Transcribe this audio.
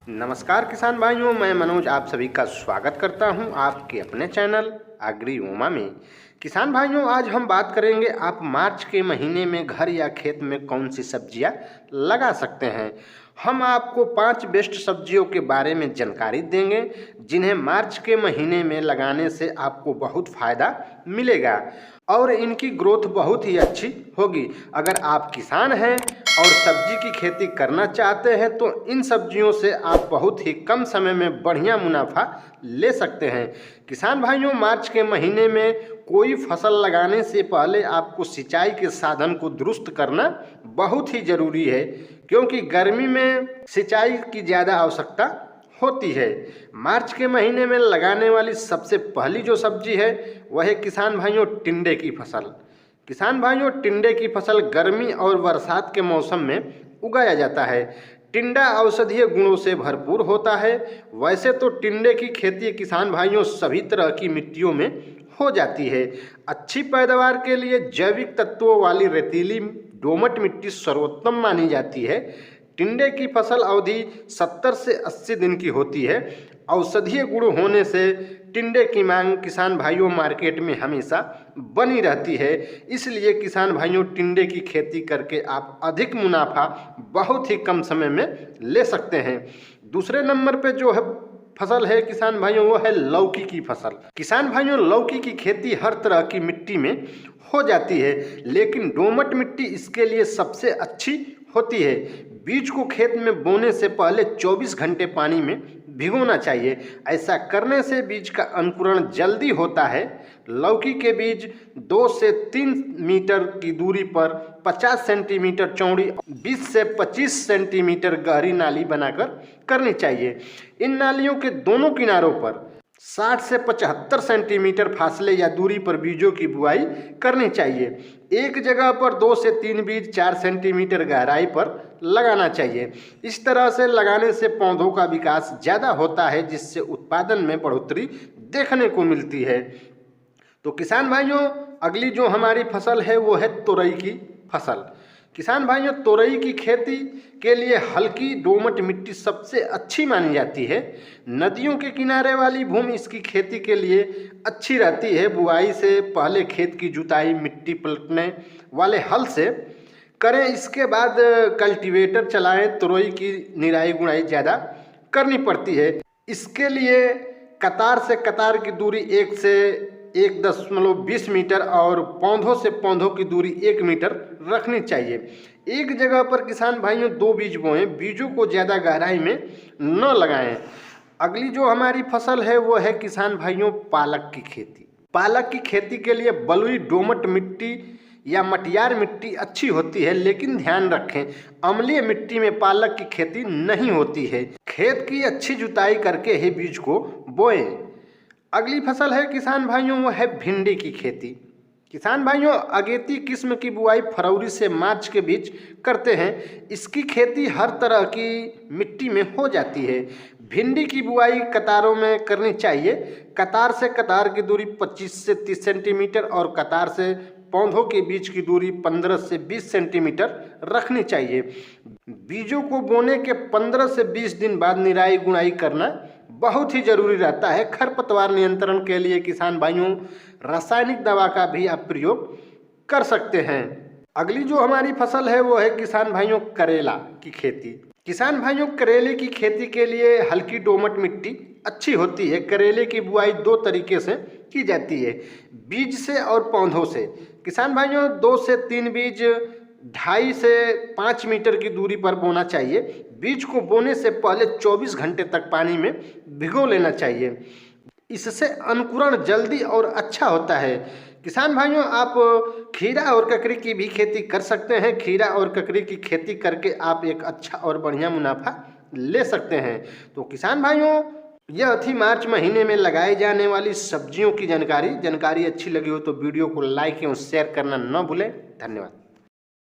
नमस्कार किसान भाइयों, मैं मनोज आप सभी का स्वागत करता हूं आपके अपने चैनल एग्री उमा में। किसान भाइयों, आज हम बात करेंगे आप मार्च के महीने में घर या खेत में कौन सी सब्जियां लगा सकते हैं। हम आपको 5 बेस्ट सब्जियों के बारे में जानकारी देंगे जिन्हें मार्च के महीने में लगाने से आपको बहुत फ़ायदा मिलेगा और इनकी ग्रोथ बहुत ही अच्छी होगी। अगर आप किसान हैं और सब्जी की खेती करना चाहते हैं तो इन सब्जियों से आप बहुत ही कम समय में बढ़िया मुनाफा ले सकते हैं। किसान भाइयों, मार्च के महीने में कोई फसल लगाने से पहले आपको सिंचाई के साधन को दुरुस्त करना बहुत ही ज़रूरी है, क्योंकि गर्मी में सिंचाई की ज़्यादा आवश्यकता होती है। मार्च के महीने में लगाने वाली सबसे पहली जो सब्जी है वह है किसान भाइयों टिंडे की फसल। किसान भाइयों, टिंडे की फसल गर्मी और बरसात के मौसम में उगाया जाता है। टिंडा औषधीय गुणों से भरपूर होता है। वैसे तो टिंडे की खेती किसान भाइयों सभी तरह की मिट्टियों में हो जाती है। अच्छी पैदावार के लिए जैविक तत्वों वाली रेतीली दोमट मिट्टी सर्वोत्तम मानी जाती है। टिंडे की फसल अवधि 70 से 80 दिन की होती है। औषधीय गुण होने से टिंडे की मांग किसान भाइयों मार्केट में हमेशा बनी रहती है। इसलिए किसान भाइयों, टिंडे की खेती करके आप अधिक मुनाफा बहुत ही कम समय में ले सकते हैं। दूसरे नंबर पे जो है फसल है किसान भाइयों, वो है लौकी की फसल। किसान भाइयों, लौकी की खेती हर तरह की मिट्टी में हो जाती है, लेकिन दोमट मिट्टी इसके लिए सबसे अच्छी होती है। बीज को खेत में बोने से पहले 24 घंटे पानी में भिगोना चाहिए। ऐसा करने से बीज का अंकुरण जल्दी होता है। लौकी के बीज 2 से 3 मीटर की दूरी पर 50 सेंटीमीटर चौड़ी 20 से 25 सेंटीमीटर गहरी नाली बनाकर करनी चाहिए। इन नालियों के दोनों किनारों पर 60 से 75 सेंटीमीटर फासले या दूरी पर बीजों की बुआई करनी चाहिए। एक जगह पर 2 से 3 बीज 4 सेंटीमीटर गहराई पर लगाना चाहिए। इस तरह से लगाने से पौधों का विकास ज़्यादा होता है, जिससे उत्पादन में बढ़ोतरी देखने को मिलती है। तो किसान भाइयों, अगली जो हमारी फसल है वो है तोरई की फसल। किसान भाइयों, तोरई की खेती के लिए हल्की दोमट मिट्टी सबसे अच्छी मानी जाती है। नदियों के किनारे वाली भूमि इसकी खेती के लिए अच्छी रहती है। बुआई से पहले खेत की जुताई मिट्टी पलटने वाले हल से करें। इसके बाद कल्टीवेटर चलाएं। तोरई की निराई गुड़ाई ज़्यादा करनी पड़ती है। इसके लिए कतार से कतार की दूरी 1 से 1.20 मीटर और पौधों से पौधों की दूरी 1 मीटर रखनी चाहिए। एक जगह पर किसान भाइयों 2 बीज बोएं। बीजों को ज़्यादा गहराई में न लगाएं। अगली जो हमारी फसल है वो है किसान भाइयों पालक की खेती। पालक की खेती के लिए बलुई दोमट मिट्टी या मटियार मिट्टी अच्छी होती है, लेकिन ध्यान रखें अम्लीय मिट्टी में पालक की खेती नहीं होती है। खेत की अच्छी जुताई करके ही बीज को बोएं। अगली फसल है किसान भाइयों वो है भिंडी की खेती। किसान भाइयों, अगेती किस्म की बुआई फरवरी से मार्च के बीच करते हैं। इसकी खेती हर तरह की मिट्टी में हो जाती है। भिंडी की बुआई कतारों में करनी चाहिए। कतार से कतार की दूरी 25 से 30 सेंटीमीटर और कतार से पौधों के बीच की दूरी 15 से 20 सेंटीमीटर रखनी चाहिए। बीजों को बोने के 15 से 20 दिन बाद निराई गुड़ाई करना बहुत ही जरूरी रहता है। खरपतवार नियंत्रण के लिए किसान भाइयों रासायनिक दवा का भी आप प्रयोग कर सकते हैं। अगली जो हमारी फसल है वो है किसान भाइयों करेला की खेती। किसान भाइयों, करेले की खेती के लिए हल्की दोमट मिट्टी अच्छी होती है। करेले की बुआई 2 तरीके से की जाती है, बीज से और पौधों से। किसान भाइयों, 2 से 3 बीज 2.5 से 5 मीटर की दूरी पर बोना चाहिए। बीज को बोने से पहले 24 घंटे तक पानी में भिगो लेना चाहिए। इससे अंकुरण जल्दी और अच्छा होता है। किसान भाइयों, आप खीरा और ककड़ी की भी खेती कर सकते हैं। खीरा और ककड़ी की खेती करके आप एक अच्छा और बढ़िया मुनाफा ले सकते हैं। तो किसान भाइयों, यह थी मार्च महीने में लगाई जाने वाली सब्जियों की जानकारी। अच्छी लगी हो तो वीडियो को लाइक एवं शेयर करना न भूलें। धन्यवाद।